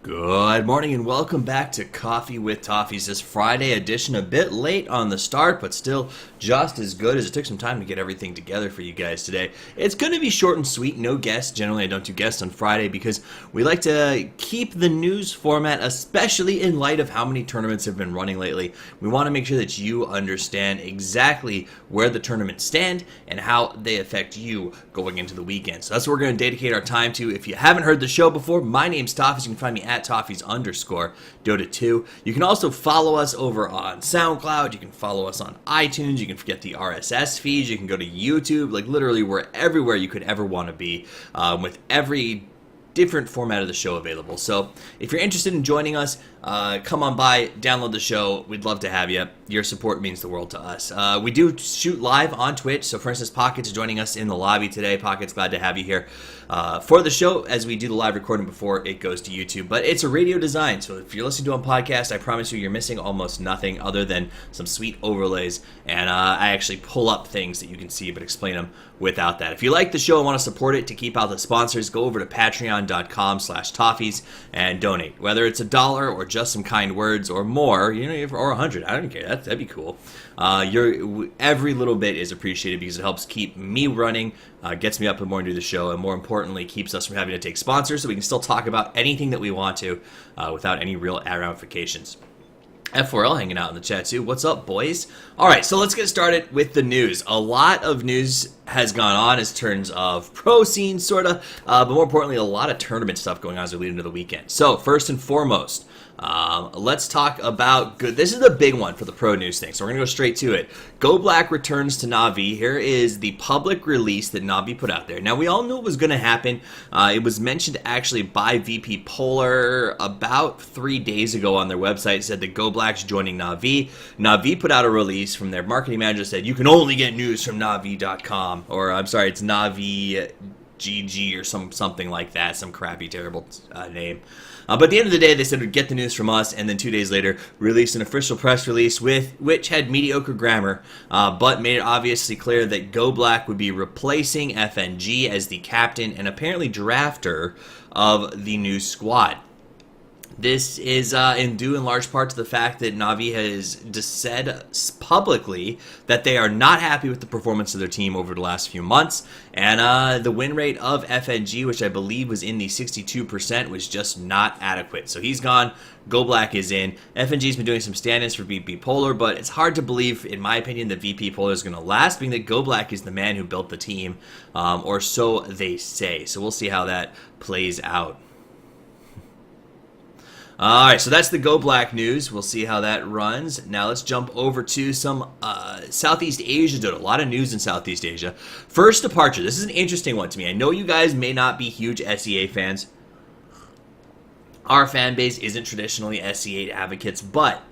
Good morning and welcome back to Coffee with Toffees. This Friday edition, a bit late on the start, but still just as good as it took some time to get everything together for you guys today. It's going to be short and sweet, no guests. Generally, I don't do guests on Friday because we like to keep the news format, especially in light of how many tournaments have been running lately. We want to make sure that you understand exactly where the tournaments stand and how they affect you going into the weekend. So that's what we're going to dedicate our time to. If you haven't heard the show before, my name's Toffees. You can find me at Toffees_Dota2. You can also follow us over on SoundCloud. You can follow us on iTunes. You can forget the RSS feeds. You can go to YouTube. Like literally, we're everywhere you could ever want to be, with every different format of the show available. So if you're interested in joining us, come on by, download the show. We'd love to have you. Your support means the world to us. We do shoot live on Twitch. So for instance, Pocket's joining us in the lobby today. Pocket's glad to have you here for the show as we do the live recording before it goes to YouTube. But it's a radio design. So if you're listening to it on podcast, I promise you're missing almost nothing other than some sweet overlays. And I actually pull up things that you can see but explain them without that. If you like the show and want to support it to keep out the sponsors, go over to patreon.com/toffees and donate. Whether it's $1 or just some kind words or more, or 100, I don't care. That'd be cool. Every little bit is appreciated because it helps keep me running, gets me up in the morning to do the show, and more importantly, keeps us from having to take sponsors so we can still talk about anything that we want to without any real ramifications. F4L hanging out in the chat too. What's up, boys? All right, so let's get started with the news. A lot of news has gone on in terms of pro scene, sort of, but more importantly, a lot of tournament stuff going on as we lead into the weekend. So first and foremost, let's talk about this is the big one for the pro news thing, so we're going to go straight to it. Go Black returns to Na'Vi. Here is the public release that Na'Vi put out there. Now, we all knew it was going to happen. It was mentioned actually by VP Polar about 3 days ago on their website. It said that Go Black's joining Na'Vi. Na'Vi put out a release from their marketing manager, said you can only get news from Na'Vi.com, or I'm sorry, it's Na'Vi GG or something like that, some crappy, terrible name. But at the end of the day, they said, get the news from us, and then 2 days later, released an official press release which had mediocre grammar, but made it obviously clear that Go Black would be replacing FNG as the captain and apparently drafter of the new squad. This is due in large part to the fact that Na'Vi has said publicly that they are not happy with the performance of their team over the last few months, and the win rate of FNG, which I believe was in the 62%, was just not adequate. So he's gone. Go Black is in. FNG's been doing some stand-ins for VP Polar, but it's hard to believe, in my opinion, that VP Polar is going to last, being that Go Black is the man who built the team, or so they say. So we'll see how that plays out. Alright, so that's the Go Black news. We'll see how that runs. Now let's jump over to some Southeast Asia Dota. A lot of news in Southeast Asia. First departure. This is an interesting one to me. I know you guys may not be huge SEA fans. Our fan base isn't traditionally SEA advocates, but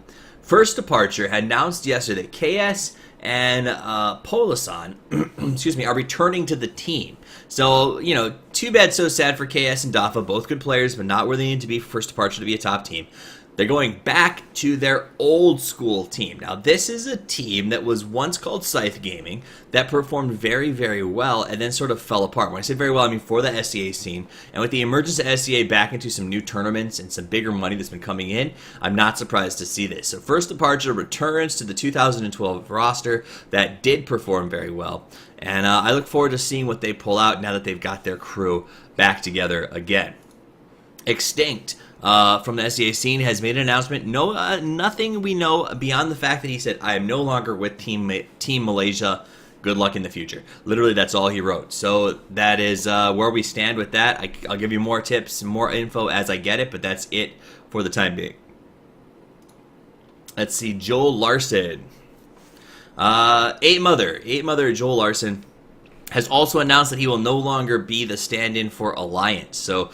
First Departure had announced yesterday that KS and Polasan, excuse me, are returning to the team. So, too bad, so sad for KS and Dafa, both good players, but not where they need to be for First Departure to be a top team. They're going back to their old school team. Now, this is a team that was once called Scythe Gaming that performed very, very well and then sort of fell apart. When I say very well, I mean for the SCA scene. And with the emergence of SCA back into some new tournaments and some bigger money that's been coming in, I'm not surprised to see this. So First Departure returns to the 2012 roster that did perform very well. And I look forward to seeing what they pull out now that they've got their crew back together again. Extinct. From the SEA scene has made an announcement. No, nothing we know beyond the fact that he said, I am no longer with Team Malaysia. Good luck in the future. Literally, that's all he wrote. So that is where we stand with that. I'll give you more tips, more info as I get it, but that's it for the time being. Let's see, Joel Larson. Eight Mother Joel Larson has also announced that he will no longer be the stand-in for Alliance. So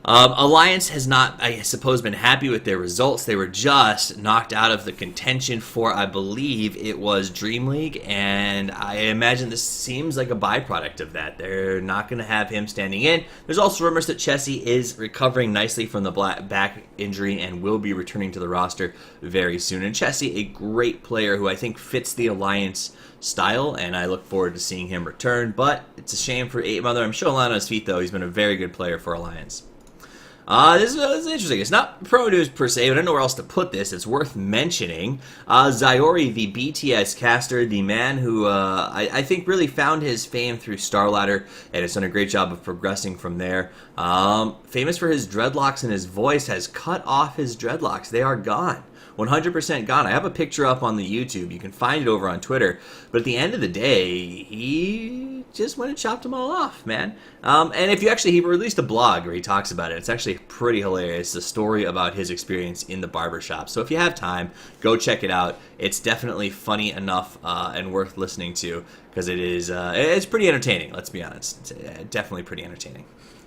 Alliance has not, I suppose, been happy with their results. They were just knocked out of the contention for, I believe, it was Dream League, and I imagine this seems like a byproduct of that. They're not going to have him standing in. There's also rumors that Chessie is recovering nicely from the back injury and will be returning to the roster very soon. And Chessie, a great player who I think fits the Alliance style, and I look forward to seeing him return. But it's a shame for 8 Mother. I'm sure a lot on his feet, though. He's been a very good player for Alliance. This is interesting. It's not pro news per se, but I don't know where else to put this. It's worth mentioning. Zyori, the BTS caster, the man who I think really found his fame through Starladder and has done a great job of progressing from there. Famous for his dreadlocks and his voice, has cut off his dreadlocks. They are gone. 100% gone. I have a picture up on the YouTube. You can find it over on Twitter. But at the end of the day, he just went and chopped them all off, man. And if you actually, he released a blog where he talks about it. It's actually pretty hilarious. The story about his experience in the barbershop. So if you have time, go check it out. It's definitely funny enough and worth listening to because it's pretty entertaining. Let's be honest. It's definitely pretty entertaining.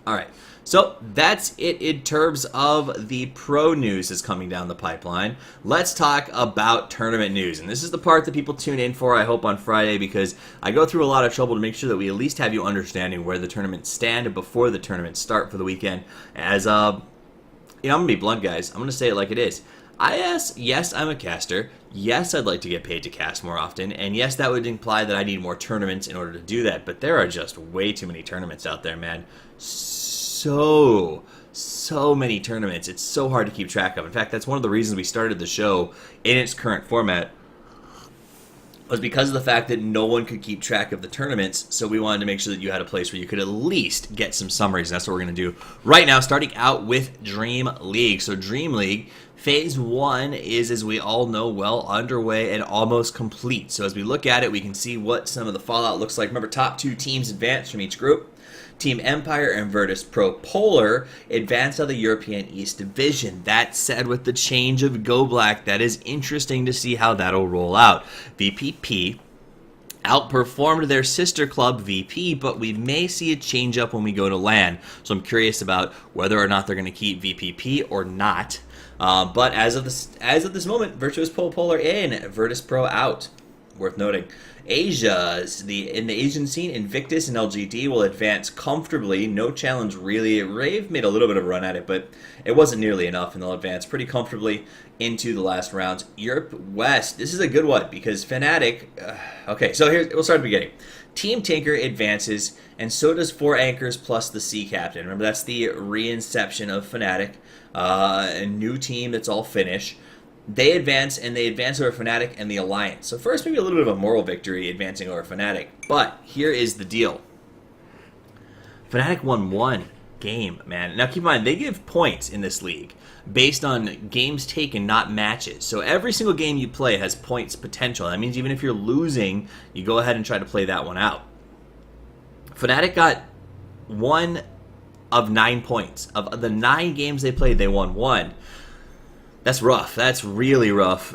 All right, so that's it in terms of the pro news that's coming down the pipeline. Let's talk about tournament news, and this is the part that people tune in for, I hope, on Friday, because I go through a lot of trouble to make sure that we at least have you understanding where the tournaments stand before the tournaments start for the weekend. As, I'm going to be blunt, guys. I'm going to say it like it is. Yes, I'm a caster. Yes, I'd like to get paid to cast more often. And yes, that would imply that I need more tournaments in order to do that. But there are just way too many tournaments out there, man. So many tournaments. It's so hard to keep track of. In fact, that's one of the reasons we started the show in its current format, was because of the fact that no one could keep track of the tournaments, so we wanted to make sure that you had a place where you could at least get some summaries, and that's what we're going to do right now, starting out with Dream League. So Dream League, Phase 1 is, as we all know, well underway and almost complete. So as we look at it, we can see what some of the fallout looks like. Remember, top 2 teams advance from each group. Team Empire and Virtus Pro Polar advanced out of the European East Division. That said, with the change of Go Black, that is interesting to see how that'll roll out. VPP outperformed their sister club VP, but we may see a change up when we go to LAN. So I'm curious about whether or not they're going to keep VPP or not. But as of this moment, Virtus Pro Polar in, Virtus Pro out. Worth noting. Asia, in the Asian scene, Invictus and LGD will advance comfortably. No challenge really. Rave made a little bit of a run at it, but it wasn't nearly enough, and they'll advance pretty comfortably into the last rounds. Europe West, this is a good one because Fnatic. Okay, so we'll start at the beginning. Team Tinker advances, and so does 4 Anchors plus the Sea Captain. Remember, that's the reinception of Fnatic, a new team that's all Finnish. They advance, and they advance over Fnatic and the Alliance. So first, maybe a little bit of a moral victory advancing over Fnatic. But here is the deal. Fnatic won 1 game, man. Now keep in mind, they give points in this league based on games taken, not matches. So every single game you play has points potential. That means even if you're losing, you go ahead and try to play that one out. Fnatic got 1 of 9 points. Of the 9 games they played, they won 1. That's rough. That's really rough.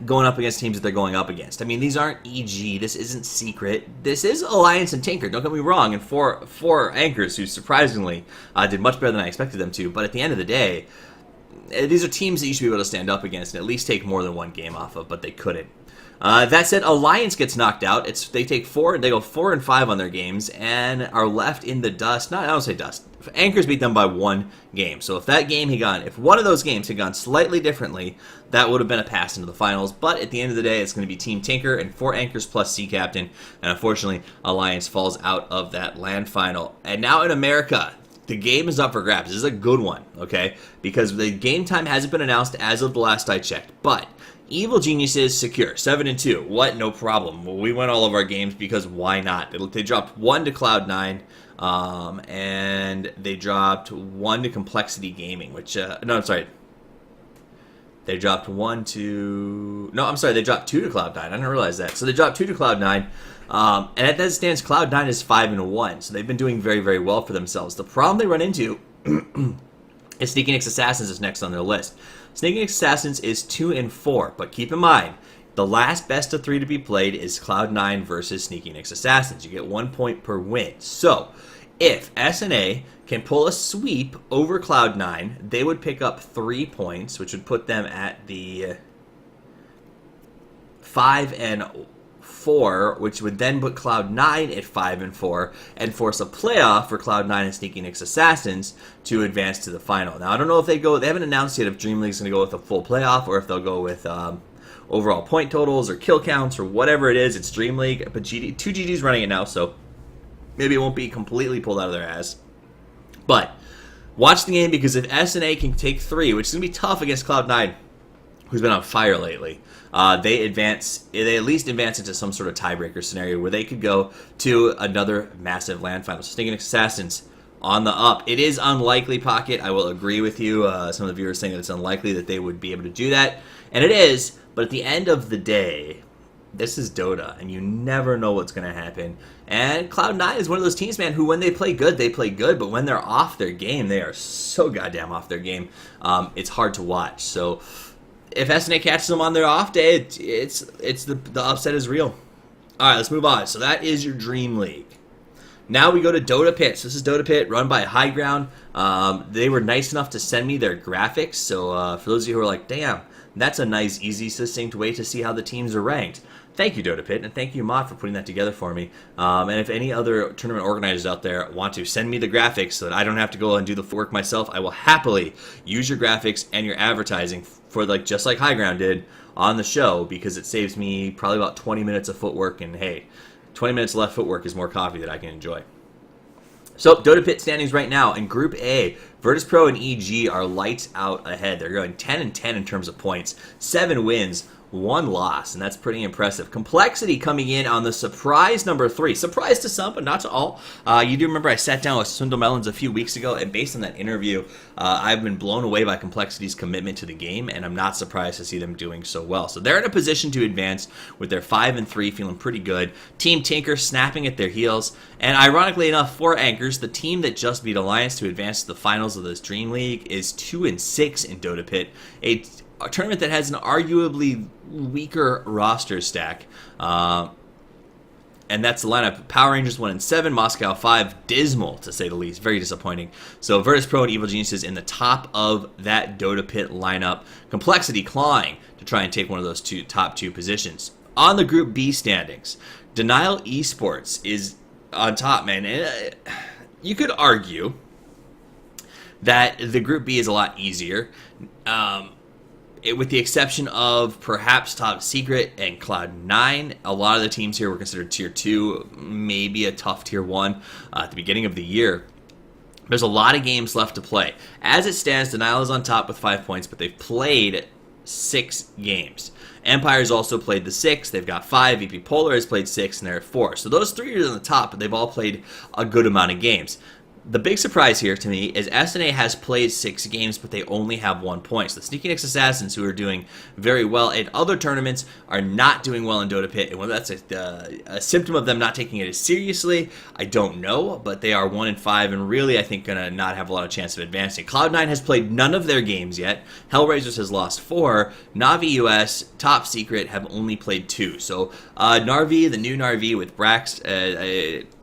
Going up against teams that they're going up against. I mean, these aren't EG. This isn't Secret. This is Alliance and Tinker. Don't get me wrong. And four Anchors who surprisingly did much better than I expected them to. But at the end of the day, these are teams that you should be able to stand up against and at least take more than 1 game off of, but they couldn't. That said, Alliance gets knocked out. They take 4. They go 4 and 5 on their games and are left in the dust. I don't say dust. Anchors beat them by 1 game. So if one of those games had gone slightly differently, that would have been a pass into the finals. But at the end of the day, it's going to be Team Tinker and 4 Anchors plus Sea Captain. And unfortunately, Alliance falls out of that LAN final. And now in America, the game is up for grabs. This is a good one, okay? Because the game time hasn't been announced as of the last I checked. But Evil Geniuses secure 7-2. What? No problem. Well, we win all of our games because why not? They dropped 1 to Cloud9, and they dropped 1 to Complexity Gaming, which no, I'm sorry. They dropped 1 to they dropped 2 to Cloud9. I didn't realize that. So they dropped 2 to Cloud9. And at that stance, Cloud9 is 5-1. So they've been doing very, very well for themselves. The problem they run into is Sneaky Nick's Assassins is next on their list. Sneaky Nick's Assassins is 2-4, but keep in mind, the last best of 3 to be played is Cloud9 versus Sneaky Nick's Assassins. You get 1 point per win. So, if SNA can pull a sweep over Cloud9, they would pick up 3 points, which would put them at the 5-4, which would then put Cloud9 at 5-4 and force a playoff for Cloud9 and Sneaky Nick's Assassins to advance to the final. Now, I don't know if they haven't announced yet if Dream League's going to go with a full playoff or if they'll go with overall point totals or kill counts or whatever it is. It's Dream League, but 2GG's running it now, so maybe it won't be completely pulled out of their ass. But Watch the game, because if SNA can take 3, which is going to be tough against Cloud9, who's been on fire lately, they at least advance into some sort of tiebreaker scenario where they could go to another massive LAN final. So Sneaking Assassins on the up. It is unlikely, Pocket. I will agree with you. Some of the viewers saying that it's unlikely that they would be able to do that. And it is, but at the end of the day, this is Dota, and you never know what's going to happen. And Cloud9 is one of those teams, man, who when they play good, but when they're off their game, they are so goddamn off their game. It's hard to watch. So if SNA catches them on their off day, the upset is real. All right, let's move on. So that is your Dream League. Now we go to Dota Pit. So this is Dota Pit, run by High Ground. They were nice enough to send me their graphics. So for those of you who are like, damn, that's a nice, easy, succinct way to see how the teams are ranked. Thank you, Dota Pit, and thank you, Mod, for putting that together for me. And if any other tournament organizers out there want to send me the graphics so that I don't have to go and do the work myself, I will happily use your graphics and your advertising for just like High Ground did on the show, because it saves me probably about 20 minutes of footwork, and hey, 20 minutes left footwork is more coffee that I can enjoy. So, Dota Pit standings right now. In Group A, Virtus Pro and EG are lights out ahead. They're going 10-10 in terms of points. 7 wins, 1 loss, and that's pretty impressive. Complexity coming in on the surprise number 3. Surprise to some, but not to all. You do remember I sat down with Swindle Melons a few weeks ago, and based on that interview, I've been blown away by Complexity's commitment to the game, and I'm not surprised to see them doing so well. So they're in a position to advance with their 5-3, feeling pretty good. Team Tinker snapping at their heels, and ironically enough, for Anchors, the team that just beat Alliance to advance to the finals of this Dream League is 2-6 in Dota Pit. A tournament that has an arguably weaker roster stack. And that's the lineup. Power Rangers 1-7, Moscow 5, dismal to say the least, very disappointing. So Virtus Pro and Evil Geniuses in the top of that Dota Pit lineup. Complexity clawing to try and take one of those top two positions. On the Group B standings, Denial Esports is on top, man. And, you could argue that the Group B is a lot easier. With the exception of perhaps Top Secret and Cloud9, a lot of the teams here were considered Tier 2, maybe a tough Tier 1 at the beginning of the year. There's a lot of games left to play. As it stands, Denial is on top with 5 points, but they've played 6 games. Empire's also played the 6. They've got 5. VP Polar has played 6, and they're at 4. So those 3 are on the top, but they've all played a good amount of games. The big surprise here to me is SNA has played 6 games, but they only have 1 point. So the Sneaking Assassins, who are doing very well in other tournaments, are not doing well in Dota Pit. And whether that's a symptom of them not taking it as seriously, I don't know. But they are 1-5 and really, I think, going to not have a lot of chance of advancing. Cloud9 has played none of their games yet. Hellraisers has lost 4. Navi US, Top Secret, have only played 2. So Narvi, the new Narvi with Brax,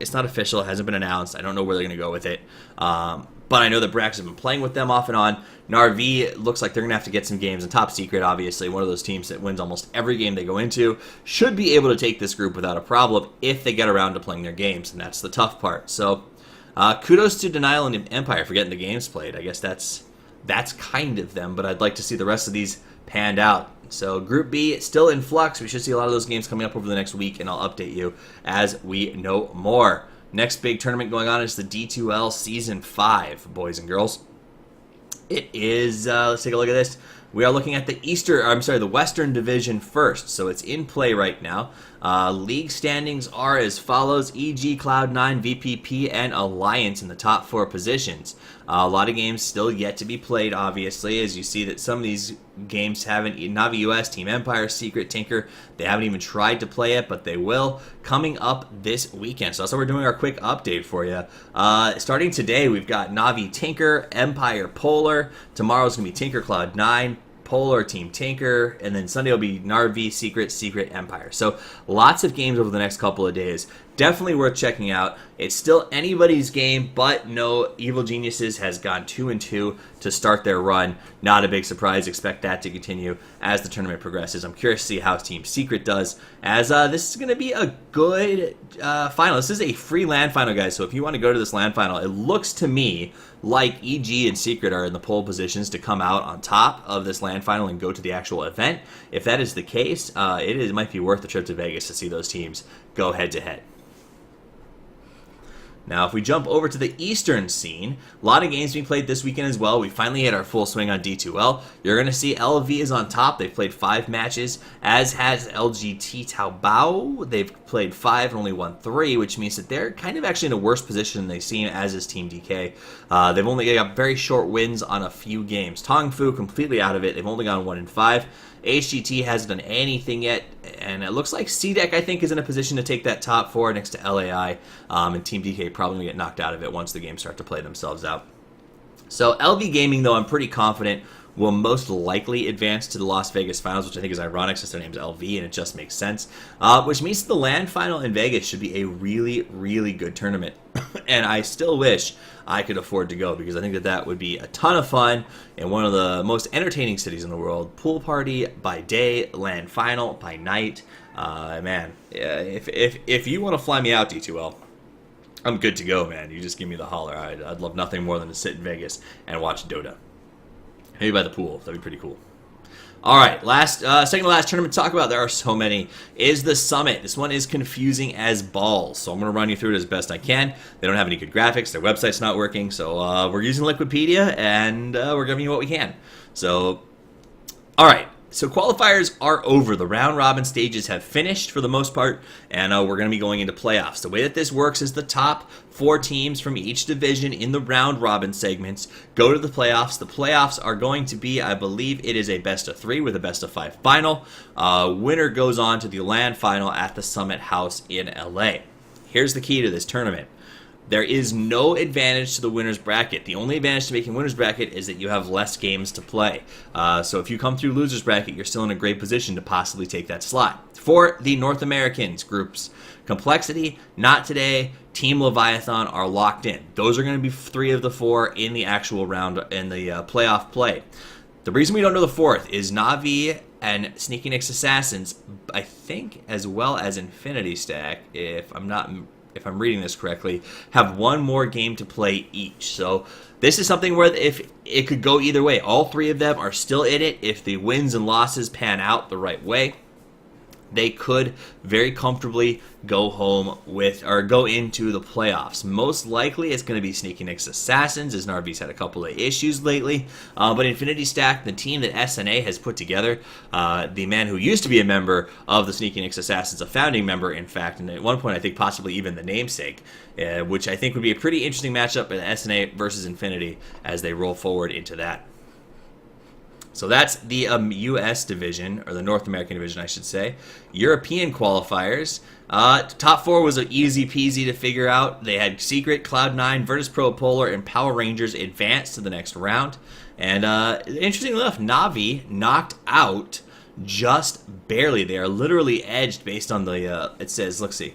it's not official. It hasn't been announced. I don't know where they're going to go with it. But I know that Brax have been playing with them off and on. Narvi looks like they're going to have to get some games. And Top Secret, obviously, one of those teams that wins almost every game they go into, should be able to take this group without a problem if they get around to playing their games. And that's the tough part. So kudos to Denial and Empire for getting the games played. I guess that's kind of them, but I'd like to see the rest of these panned out. So Group B, still in flux. We should see a lot of those games coming up over the next week, and I'll update you as we know more. Next big tournament going on is the D2L Season 5, boys and girls. It is, let's take a look at this. We are looking at the Western Division first, so it's in play right now. League standings are as follows: EG, Cloud9, VPP, and Alliance in the top 4 positions. A lot of games still yet to be played, obviously, as you see that some of these games haven't. Navi US, Team Empire, Secret, Tinker, they haven't even tried to play it, but they will coming up this weekend. So that's why we're doing our quick update for you. Starting today, we've got Navi, Tinker, Empire, Polar. Tomorrow's going to be Tinker, Cloud9, Polar, Team Tinker, and then Sunday will be Narvi, Secret, Empire. So lots of games over the next couple of days. Definitely worth checking out. It's still anybody's game, but no, Evil Geniuses has gone 2-2 to start their run. Not a big surprise. Expect that to continue as the tournament progresses. I'm curious to see how Team Secret does, as this is going to be a good final. This is a free LAN final, guys, so if you want to go to this LAN final, it looks to me like EG and Secret are in the pole positions to come out on top of this LAN final and go to the actual event. If that is the case, it might be worth the trip to Vegas to see those teams go head-to-head. Now, if we jump over to the Eastern scene, a lot of games being played this weekend as well. We finally hit our full swing on D2L. You're going to see LV is on top. They've played 5 matches, as has LGT Taobao. They've played 5 and only won 3, which means that they're kind of actually in a worse position than they seem, as is Team DK. They've only got very short wins on a few games. Tongfu completely out of it. They've only gone 1-5. HGT hasn't done anything yet, and it looks like CDEC, I think, is in a position to take that top 4 next to LAI, and Team DK probably going to get knocked out of it once the games start to play themselves out. So LV Gaming, though, I'm pretty confident will most likely advance to the Las Vegas finals, which I think is ironic since their name's LV, and it just makes sense. Which means the LAN final in Vegas should be a really, really good tournament. And I still wish I could afford to go, because I think that that would be a ton of fun in one of the most entertaining cities in the world. Pool party by day, LAN final by night. Man, if you want to fly me out, D2L, I'm good to go, man. You just give me the holler. I'd love nothing more than to sit in Vegas and watch Dota. Maybe by the pool. That'd be pretty cool. All right, second to last tournament to talk about, there are so many, is the Summit. This one is confusing as balls, so I'm going to run you through it as best I can. They don't have any good graphics. Their website's not working, so we're using Liquipedia, and we're giving you what we can. So, all right. So qualifiers are over. The round-robin stages have finished for the most part, and we're going to be going into playoffs. The way that this works is the top 4 teams from each division in the round-robin segments go to the playoffs. The playoffs are going to be, I believe, it is a best-of-3 with a best-of-5 final. Winner goes on to the LAN final at the Summit House in LA. Here's the key to this tournament. There is no advantage to the winner's bracket. The only advantage to making winner's bracket is that you have less games to play. So if you come through loser's bracket, you're still in a great position to possibly take that slot. For the North Americans groups, Complexity, Not Today, Team Leviathan are locked in. Those are going to be 3 of the 4 in the actual round in the playoff play. The reason we don't know the 4th is Na'Vi and Sneaky Nick's Assassins, I think, as well as Infinity Stack, if I'm reading this correctly, have 1 more game to play each. So this is something where if it could go either way. All 3 of them are still in it. If the wins and losses pan out the right way, they could very comfortably go home with, or go into the playoffs. Most likely it's going to be Sneaky Nick's Assassins, as Narvi's had a couple of issues lately. But Infinity Stack, the team that SNA has put together, the man who used to be a member of the Sneaky Nick's Assassins, a founding member, in fact, and at one point I think possibly even the namesake, which I think would be a pretty interesting matchup in SNA versus Infinity as they roll forward into that. So that's the U.S. division, or the North American division, I should say. European qualifiers. Top 4 was easy peasy to figure out. They had Secret, Cloud9, Virtus Pro Polar, and Power Rangers advance to the next round. And interestingly enough, Na'Vi knocked out just barely. They are literally edged based on the, it says, let's see.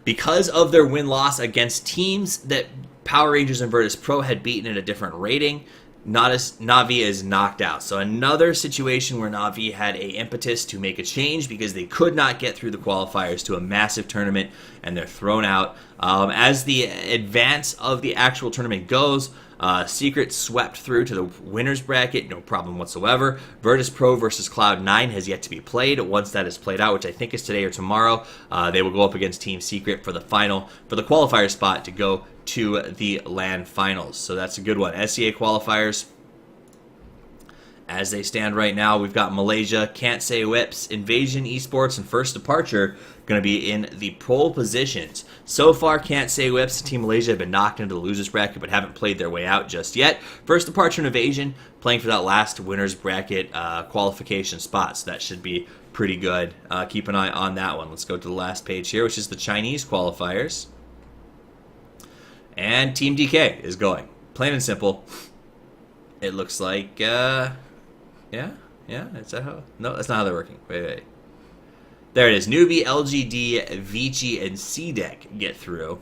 Because of their win-loss against teams that Power Rangers and Virtus Pro had beaten at a different rating, Na'Vi is knocked out. So another situation where Na'Vi had a impetus to make a change because they could not get through the qualifiers to a massive tournament, and they're thrown out. As the advance of the actual tournament goes, Secret swept through to the winner's bracket, no problem whatsoever. Virtus Pro versus Cloud9 has yet to be played. Once that is played out, which I think is today or tomorrow, they will go up against Team Secret for the final, for the qualifier spot to go to the LAN finals. So that's a good one. SCA qualifiers, as they stand right now, we've got Malaysia, Can't Say Whips, Invasion Esports, and First Departure going to be in the pole positions. So far, Can't Say Whips and Team Malaysia have been knocked into the losers bracket but haven't played their way out just yet. First Departure and Invasion playing for that last winners bracket qualification spot, so that should be pretty good. Keep an eye on that one. Let's go to the last page here, which is the Chinese qualifiers. And Team DK is going. Plain and simple. It looks like, yeah. Is that how? No, that's not how they're working. Wait. There it is. Newbie, LGD, Vici, and CDEC get through.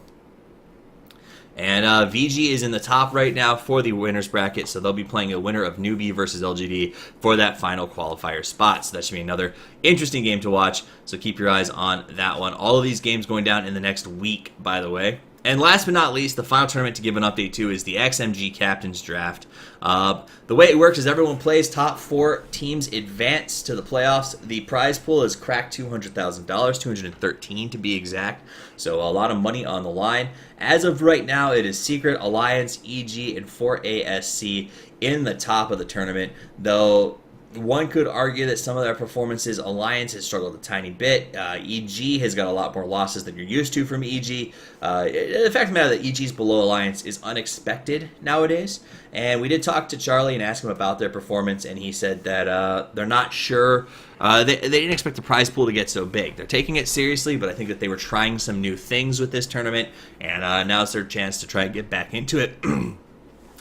And VG is in the top right now for the winners bracket, so they'll be playing a winner of Newbie versus LGD for that final qualifier spot. So that should be another interesting game to watch, so keep your eyes on that one. All of these games going down in the next week, by the way. And last but not least, the final tournament to give an update to is the XMG Captain's Draft. The way it works is everyone plays. Top 4 teams advance to the playoffs. The prize pool is cracked $200,000, $213 to be exact. So a lot of money on the line. As of right now, it is Secret, Alliance, EG, and 4ASC in the top of the tournament, though one could argue that some of their performances, Alliance has struggled a tiny bit. EG has got a lot more losses than you're used to from EG. The fact of the matter that EG's below Alliance is unexpected nowadays. And we did talk to Charlie and ask him about their performance, and he said that they're not sure. They didn't expect the prize pool to get so big. They're taking it seriously, but I think that they were trying some new things with this tournament, and now's their chance to try and get back into it.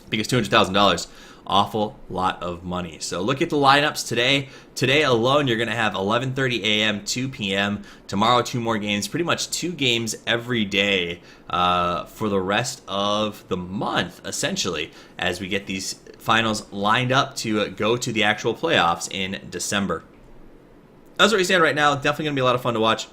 Because $200,000, awful lot of money. So look at the lineups today. Today alone, you're going to have 11:30 a.m., 2 p.m. Tomorrow, 2 more games. Pretty much 2 games every day for the rest of the month, essentially, as we get these finals lined up to go to the actual playoffs in December. That's where we stand right now. Definitely going to be a lot of fun to watch.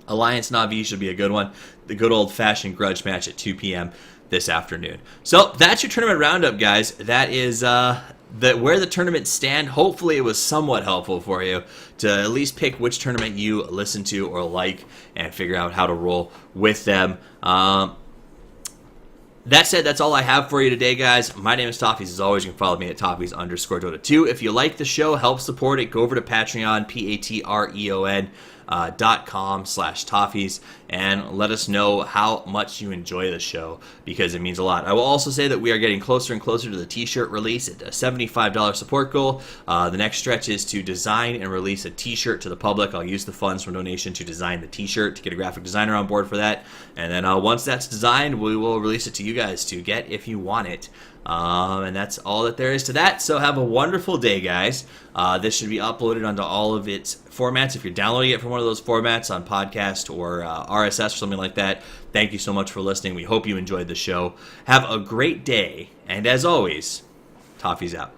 Alliance Na'Vi should be a good one. The good old-fashioned grudge match at 2 p.m. this afternoon. So that's your tournament roundup, guys. That is where the tournaments stand. Hopefully it was somewhat helpful for you to at least pick which tournament you listen to or like and figure out how to roll with them. That said, that's all I have for you today, guys. My name is Toffees. As always, you can follow me at Toffees_Dota2. If you like the show, help support it. Go over to Patreon, patreon.com/Toffees, and let us know how much you enjoy the show, because it means a lot. I will also say that we are getting closer and closer to the t-shirt release at a $75 support goal. The next stretch is to design and release a t-shirt to the public. I'll use the funds from donation to design the t-shirt, to get a graphic designer on board for that. And then once that's designed, we will release it to you guys to get if you want it. And that's all that there is to that. So have a wonderful day, guys. This should be uploaded onto all of its formats. If you're downloading it from one of those formats on podcast or RSS or something like that, thank you so much for listening. We hope you enjoyed the show. Have a great day. And as always, Toffees out.